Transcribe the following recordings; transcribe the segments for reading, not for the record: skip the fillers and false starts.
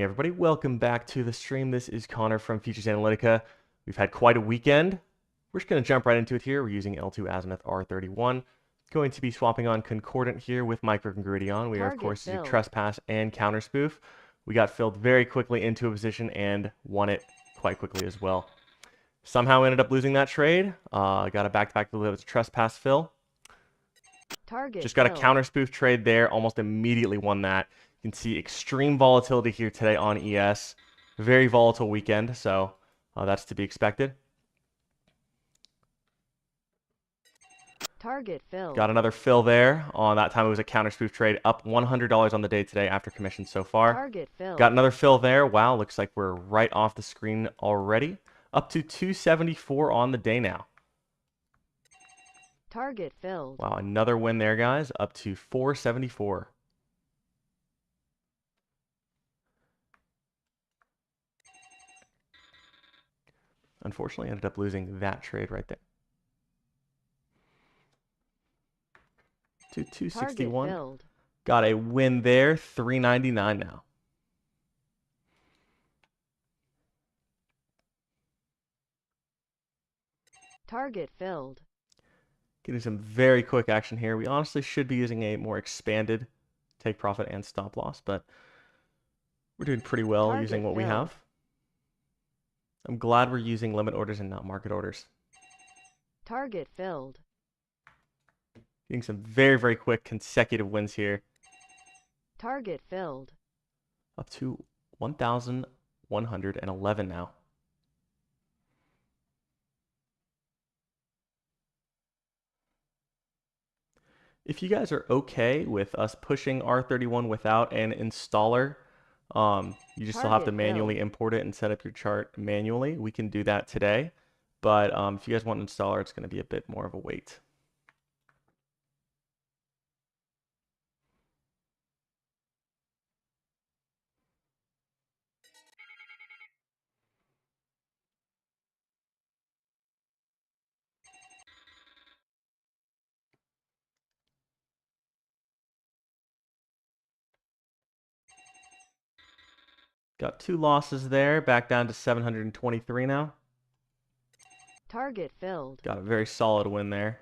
everybody. Welcome back to the stream. This is Connor from Futures Analytica. We've had quite a weekend. We're just going to jump right into it here. We're using L2Azimuth R31. Going to be swapping on Concordant here with microcongruity on. We are, of course, using Trespass and Counterspoof. We got filled very quickly into a position and won it quite quickly as well. Somehow ended up losing that trade. Got a back-to-back with Trespass fill. Just got a Counterspoof trade there. Almost immediately won that. You can see extreme volatility here today on ES. Very volatile weekend, so that's to be expected. Target fill. Got another fill there. On that time, it was a Counterspoof trade, up $100 on the day today after commission so far. Target fill. Got another fill there. Wow, looks like we're right off the screen already. Up to 274 on the day now. Target filled. Wow, another win there, guys. Up to 474. Unfortunately, ended up losing that trade right there. To 261. Got a win there. 399 now. Target filled. Getting some very quick action here. We honestly should be using a more expanded take profit and stop loss, but we're doing pretty well using what we have. I'm glad we're using limit orders and not market orders. Target filled. Getting some very, very quick consecutive wins here. Target filled. Up to 1,111 now. If you guys are okay with us pushing R31 without an installer, you just still have to manually import it and set up your chart manually. We can do that today. But if you guys want an installer, it's going to be a bit more of a wait. Got 2 losses there, back down to 723 now. Target filled. Got a very solid win there.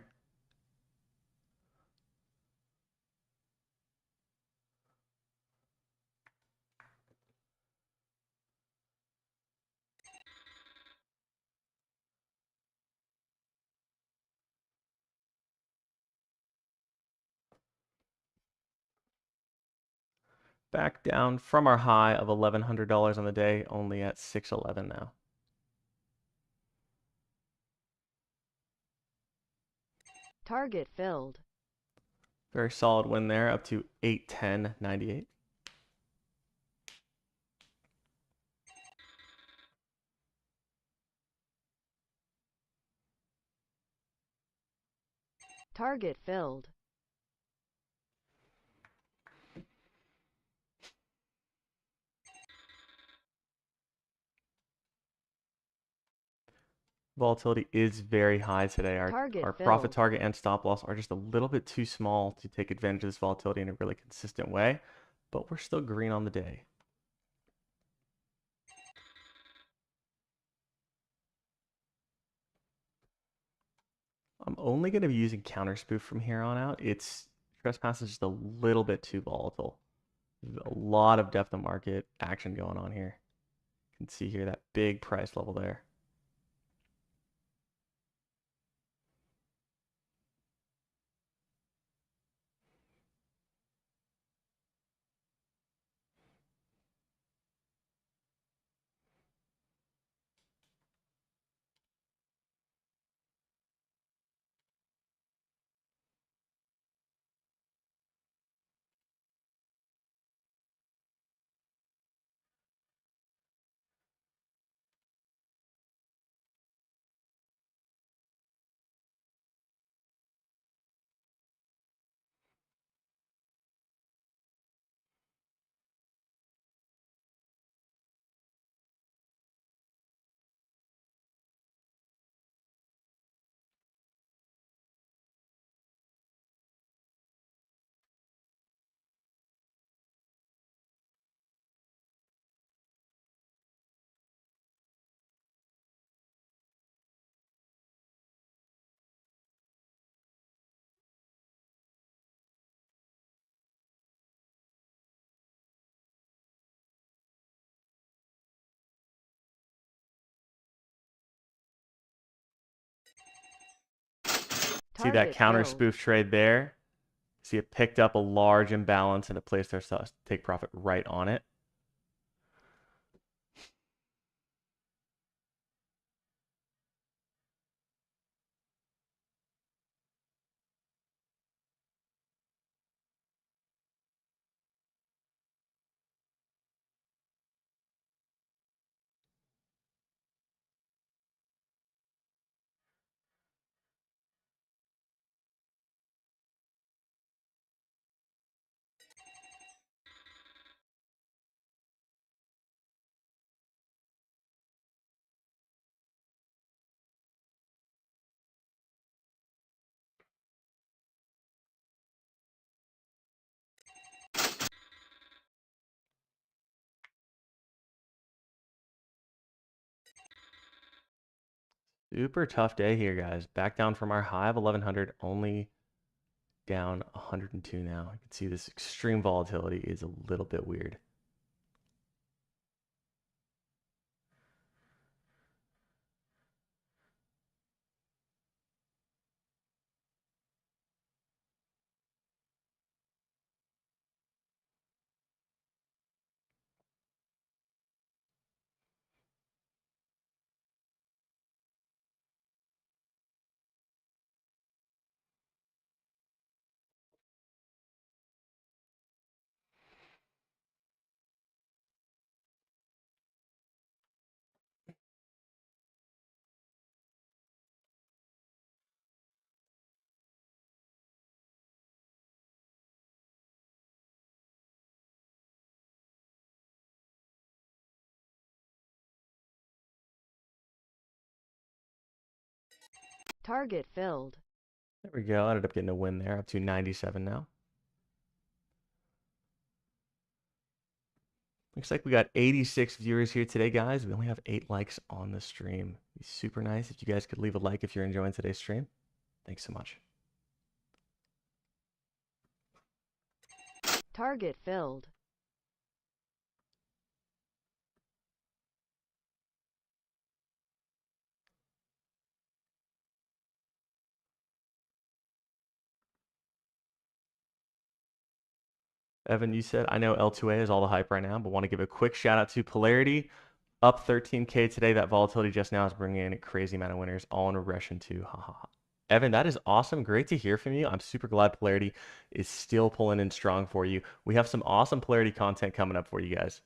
Back down from our high of $1,100 on the day, only at 611 now. Target filled. Very solid win there, up to 810.98. Target filled. Volatility is very high today. Our profit target and stop loss are just a little bit too small to take advantage of this volatility in a really consistent way, but we're still green on the day. I'm only going to be using Counterspoof from here on out. Trespass is just a little bit too volatile. There's a lot of depth of market action going on here. You can see here that big price level there. See that Target counter filled. spoof trade there? See it picked up a large imbalance and it placed ourselves to take profit right on it. Super tough day here, guys. Back down from our high of 1100, only down 102 now. You can see this extreme volatility is a little bit weird. Target filled. There we go. Ended up getting a win there, up to 97 now. Looks like we got 86 viewers here today, guys. We only have 8 likes on the stream. It'd be super nice if you guys could leave a like if you're enjoying today's stream. Thanks so much. Target filled. Evan, you said, I know L2A is all the hype right now, but want to give a quick shout out to Polarity. Up 13K today. That volatility just now is bringing in a crazy amount of winners, all in regression too. Ha ha ha. Evan, that is awesome. Great to hear from you. I'm super glad Polarity is still pulling in strong for you. We have some awesome Polarity content coming up for you guys.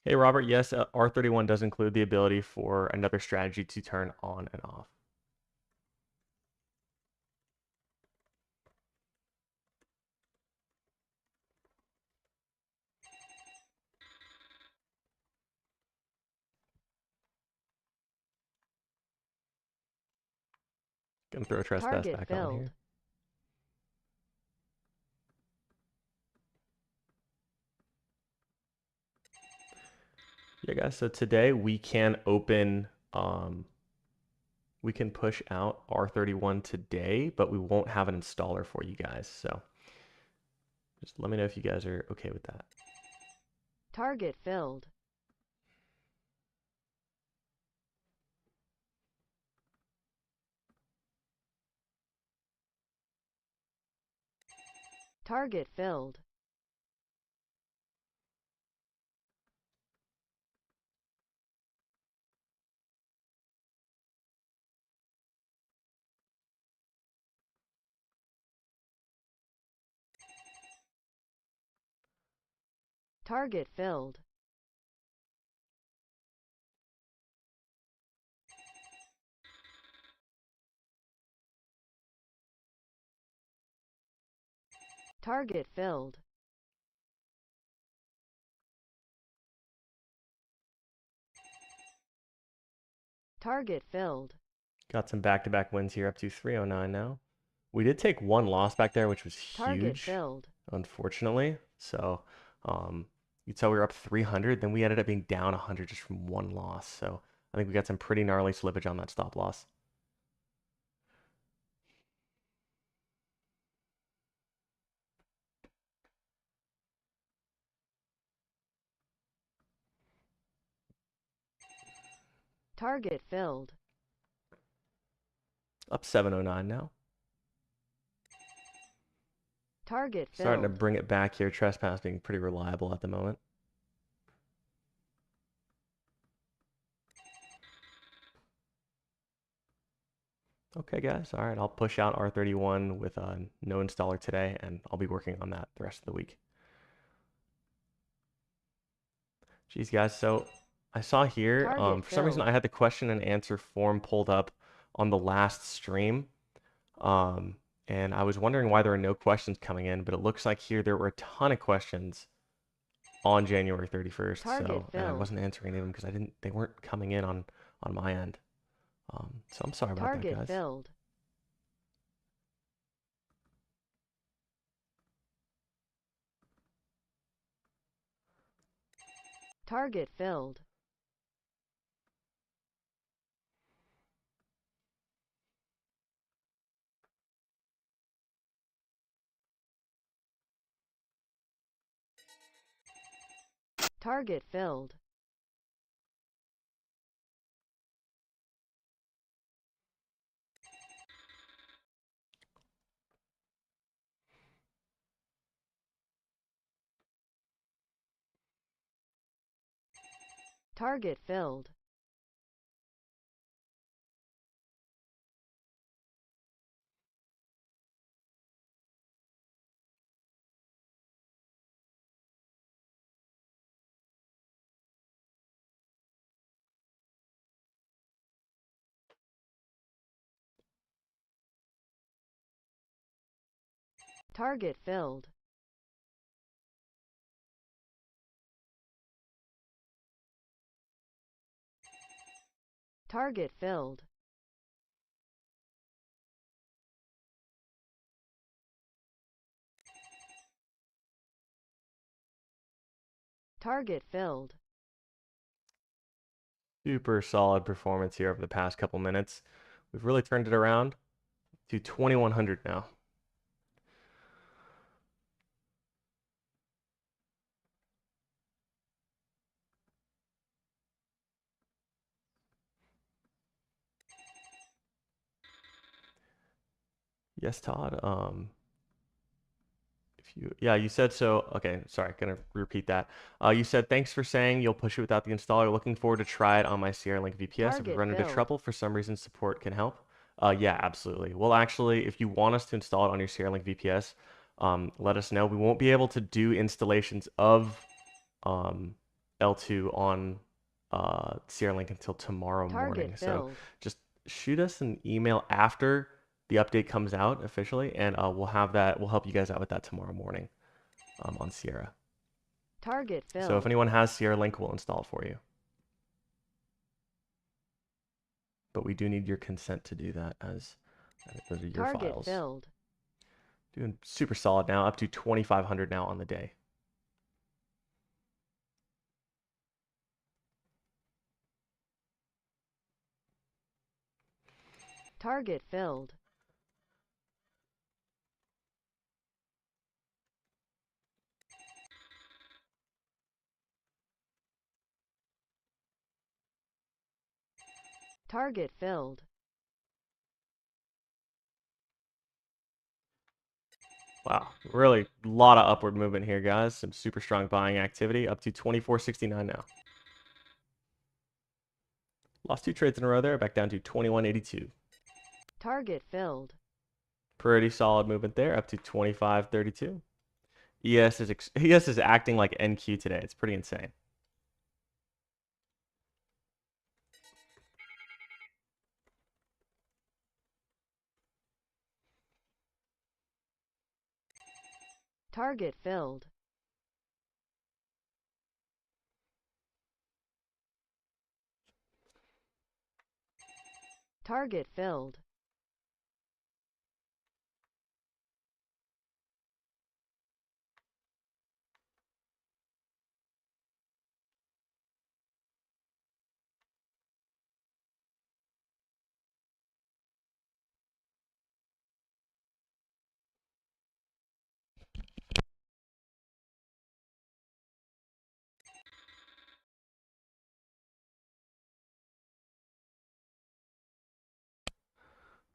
Hey, Robert, yes, R31 does include the ability for another strategy to turn on and off. Gonna throw a trespass Target back on filled. here. Yeah, guys, so today we can open, we can push out R31 today, but we won't have an installer for you guys. So just let me know if you guys are okay with that. Target filled. Target filled. Target filled. Target filled. Target filled. Got some back-to-back wins here up to 309 now. We did take one loss back there, which was Target huge, filled. unfortunately. So you'd say we were up 300, then we ended up being down 100 just from one loss. So I think we got some pretty gnarly slippage on that stop loss. Target filled. Up 709 now. Target Starting to filled. bring it back here. Trespass being pretty reliable at the moment. Okay, guys. All right, I'll push out R31 with no installer today, and I'll be working on that the rest of the week. Geez, guys. So I saw here, Target for some reason, filled. I had the question and answer form pulled up on the last stream. And I was wondering why there are no questions coming in, but it looks like here there were a ton of questions on January 31st. Target And I filled. wasn't answering any of them because they weren't coming in on my end. So I'm sorry about that, Target guys. filled. Target filled. Target filled. Target filled. Target filled. Target filled. Target filled. Super solid performance here over the past couple minutes. We've really turned it around to 2100 now. Yes, Todd. Yeah, you said so. Okay, sorry, gonna repeat that. You said thanks for saying you'll push it without the installer. Looking forward to try it on my Sierra Link VPS. If we Target run into filled. trouble for some reason, support can help. Yeah, absolutely. Well, actually, if you want us to install it on your Sierra Link VPS, let us know. We won't be able to do installations of um, L2 on Sierra Link until tomorrow Target morning. So filled. just shoot us an email after the update comes out officially, and we'll have that. We'll help you guys out with that tomorrow morning on Sierra. Target So if filled. anyone has Sierra Link, we'll install it for you. But we do need your consent to do that, as those are your Target files. filled. Doing super solid now, up to 2,500 now on the day. Target filled. Target filled. Wow, really a lot of upward movement here, guys. Some super strong buying activity, up to 24.69 now. Lost 2 trades in a row there, back down to 21.82. Target filled. Pretty solid movement there, up to 25.32. ES is acting like NQ today. It's pretty insane. Target filled. Target filled.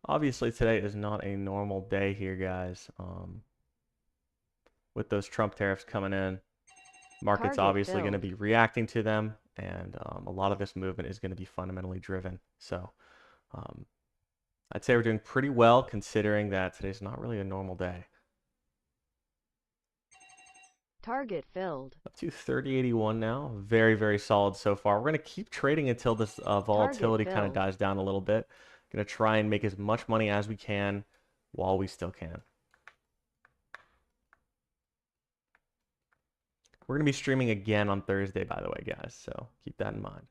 Obviously, today is not a normal day here, guys. With those Trump tariffs coming in, market's Target obviously going to filled. be reacting to them, and a lot of this movement is going to be fundamentally driven. So um, I'd say we're doing pretty well considering that today's not really a normal day. Target filled. Up to 30.81 now. Very, very solid so far. We're going to keep trading until this volatility kind of filled. dies down a little bit. Going to try and make as much money as we can while we still can. We're going to be streaming again on Thursday, by the way, guys. So keep that in mind.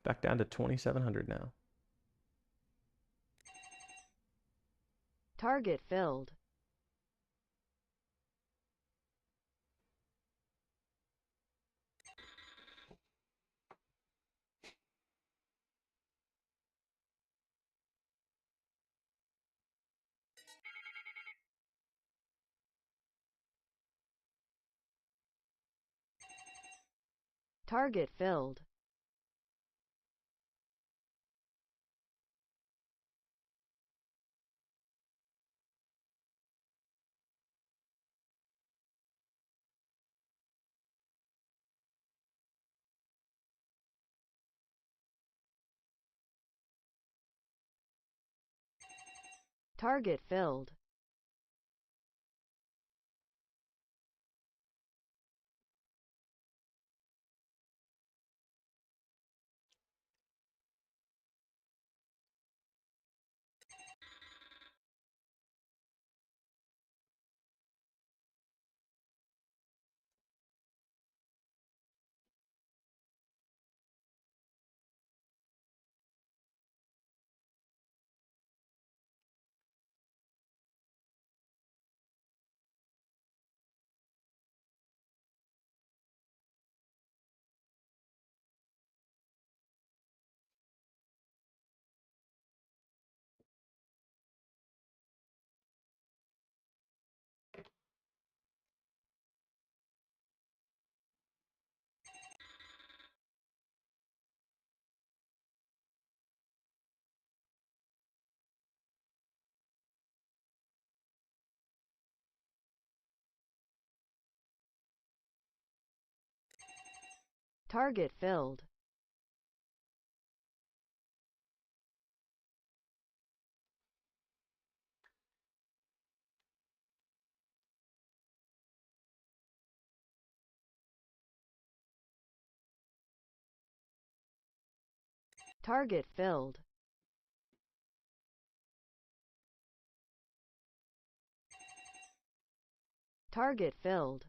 Back down to 2,700 now. Target filled. Target filled. Target filled. Target filled. Target filled. Target filled.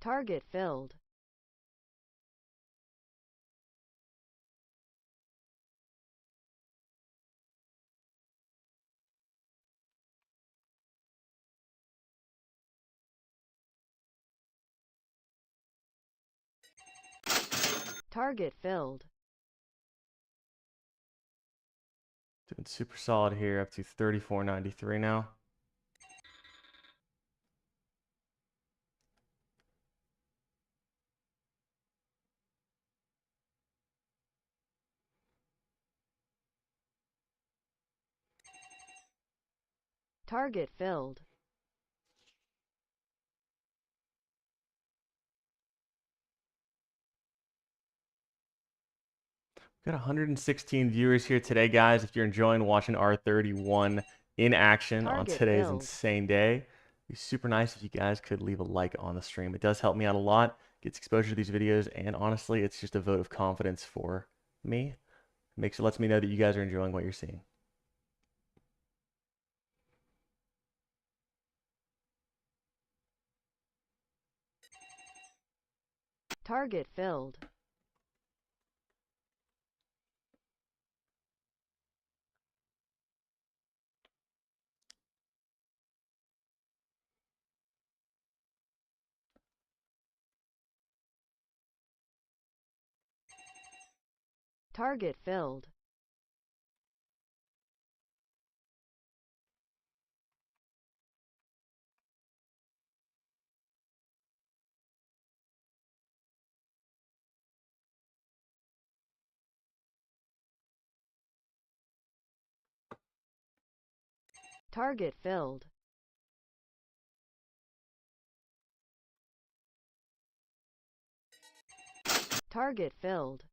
Target filled. Target filled. Doing super solid here, up to 34.93 now. Target filled. Got 116 viewers here today, guys. If you're enjoying watching R31 in action on Target today's filled. insane day, it'd be super nice if you guys could leave a like on the stream. It does help me out a lot, gets exposure to these videos, and honestly, it's just a vote of confidence for me. Lets me know that you guys are enjoying what you're seeing. Target filled. Target filled. Target filled. Target filled.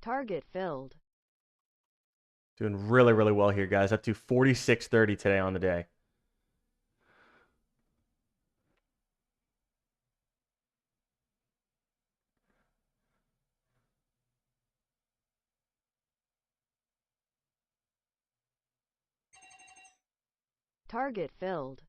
Target filled. Doing really, really well here, guys. Up to 46.30 today on the day. Target filled.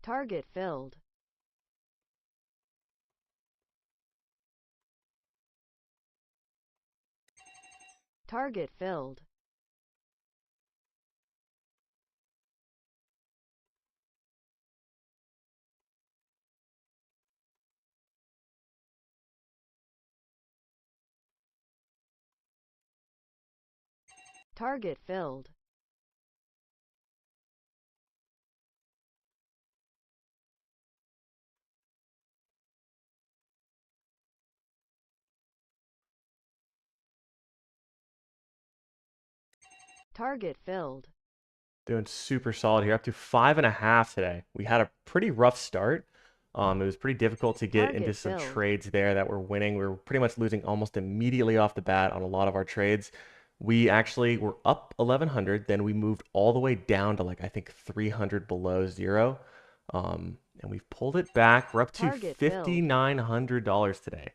Target filled. Target filled. Target filled. Target filled. Doing super solid here, up to 5.5 today. We had a pretty rough start. It was pretty difficult to get into Target some filled. trades there that were winning. We were pretty much losing almost immediately off the bat on a lot of our trades. We actually were up 1,100, then we moved all the way down to like I think 300 below zero, and we've pulled it back. We're up to Target filled. $5,900 today,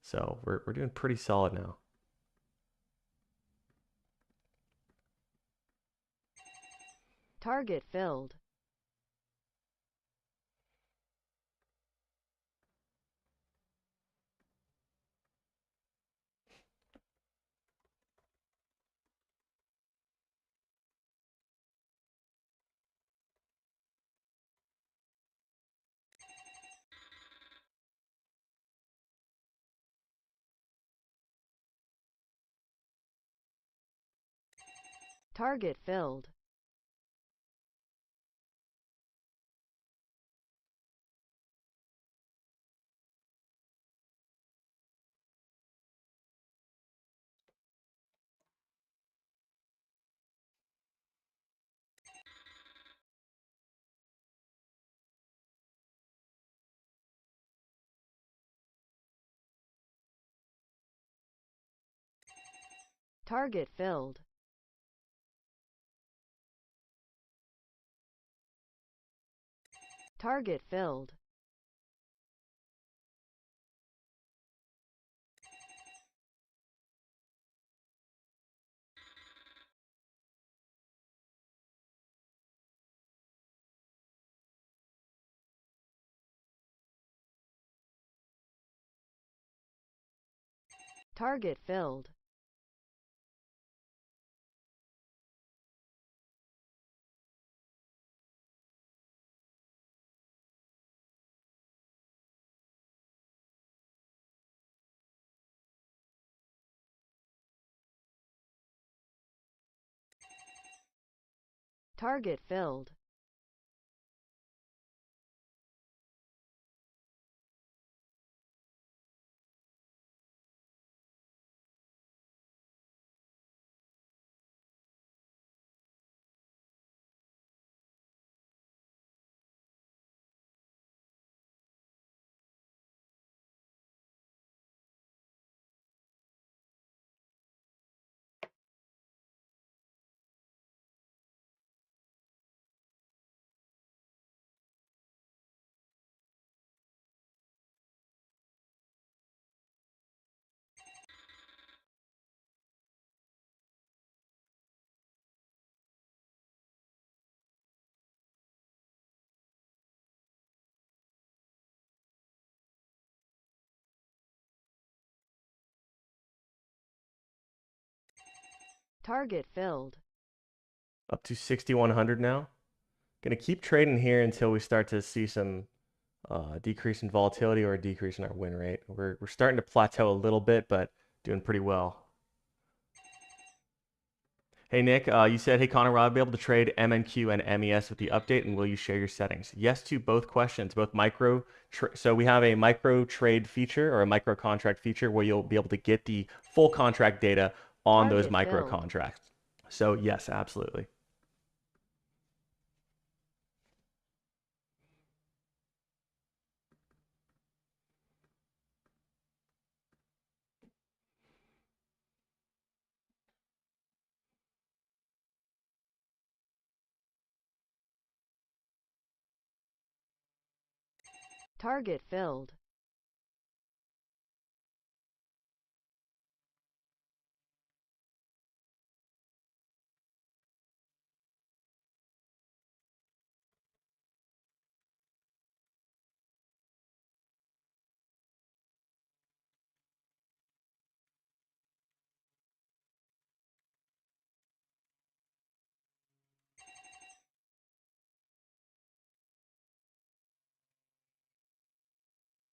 so we're doing pretty solid now. Target filled. Target filled. Target filled. Target filled. Target filled. Target filled. Target filled. Up to 6,100 now. Gonna keep trading here until we start to see some decrease in volatility or a decrease in our win rate. We're starting to plateau a little bit, but doing pretty well. Hey Nick, you said, hey Connor, will I be able to trade MNQ and MES with the update, and will you share your settings? Yes to both questions, both micro. So we have a micro trade feature or a micro contract feature where you'll be able to get the full contract data on those Target micro filled. contracts. So yes, absolutely. Target filled.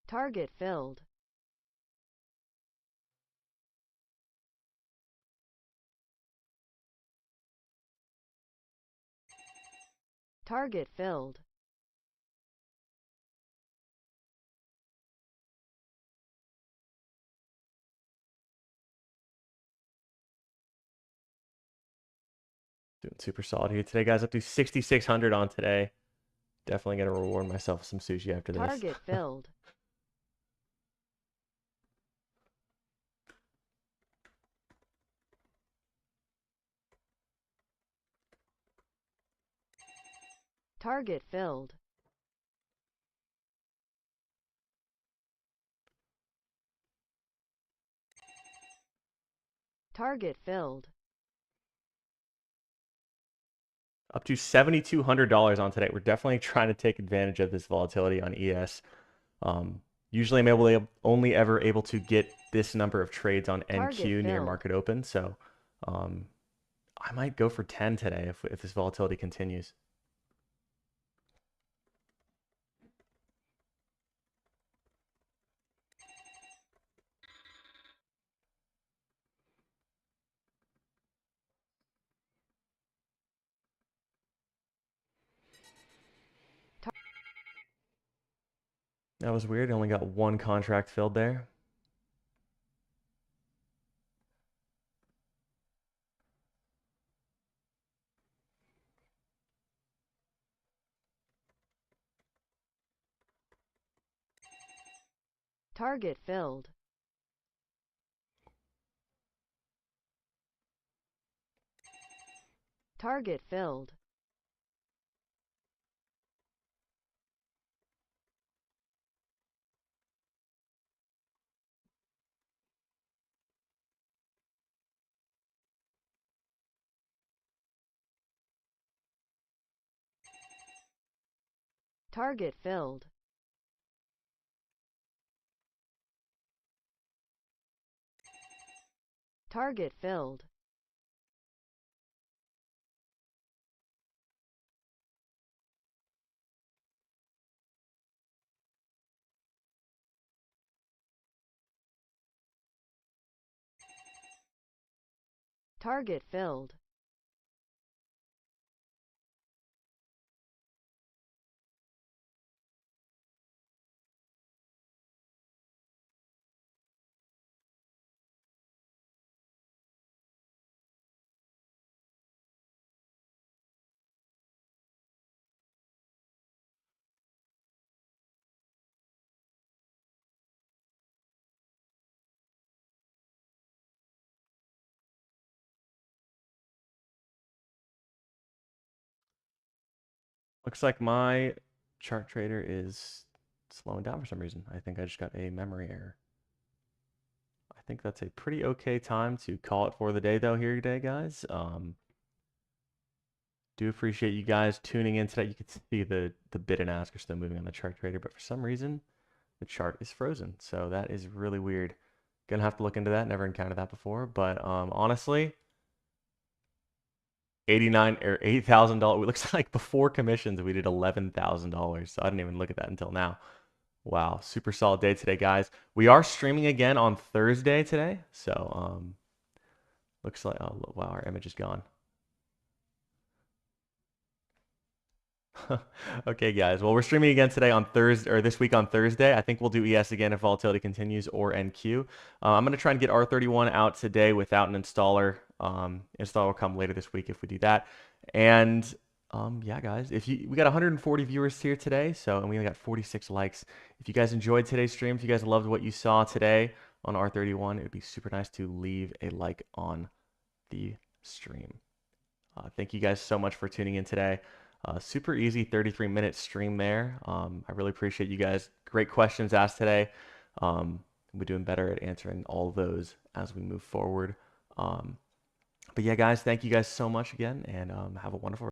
Target filled. Target filled. Doing super solid here today, guys. Up to 6,600 on today. Definitely gonna reward myself with some sushi after this. Target filled. Target filled. Target filled. Up to $7,200 on today. We're definitely trying to take advantage of this volatility on ES. Usually I'm only ever able to get this number of trades on Target NQ near filled. market open. So I might go for 10 today if this volatility continues. That was weird. I only got one contract filled there. Target filled. Target filled. Target filled. Target filled. Target filled. Looks like my chart trader is slowing down for some reason. I think I just got a memory error. I think that's a pretty okay time to call it for the day, though, here today, guys. Do appreciate you guys tuning in today. You can see the bid and ask are still moving on the chart trader, but for some reason, the chart is frozen. So that is really weird. Gonna have to look into that. Never encountered that before. But honestly, 89 or $8,000. It looks like before commissions we did $11,000. So I didn't even look at that until now. Wow, super solid day today, guys. We are streaming again on Thursday today. So looks like, oh wow, our image is gone. Okay, guys. Well, we're streaming again today on Thursday, or this week on Thursday. I think we'll do ES again if volatility continues, or NQ. I'm going to try and get R31 out today without an installer. Installer will come later this week if we do that. And yeah, guys, we got 140 viewers here today, and we only got 46 likes. If you guys enjoyed today's stream, if you guys loved what you saw today on R31, it would be super nice to leave a like on the stream. Thank you guys so much for tuning in today. Super easy 33-minute stream there. I really appreciate you guys. Great questions asked today. We're doing better at answering all of those as we move forward. But yeah, guys, thank you guys so much again, and have a wonderful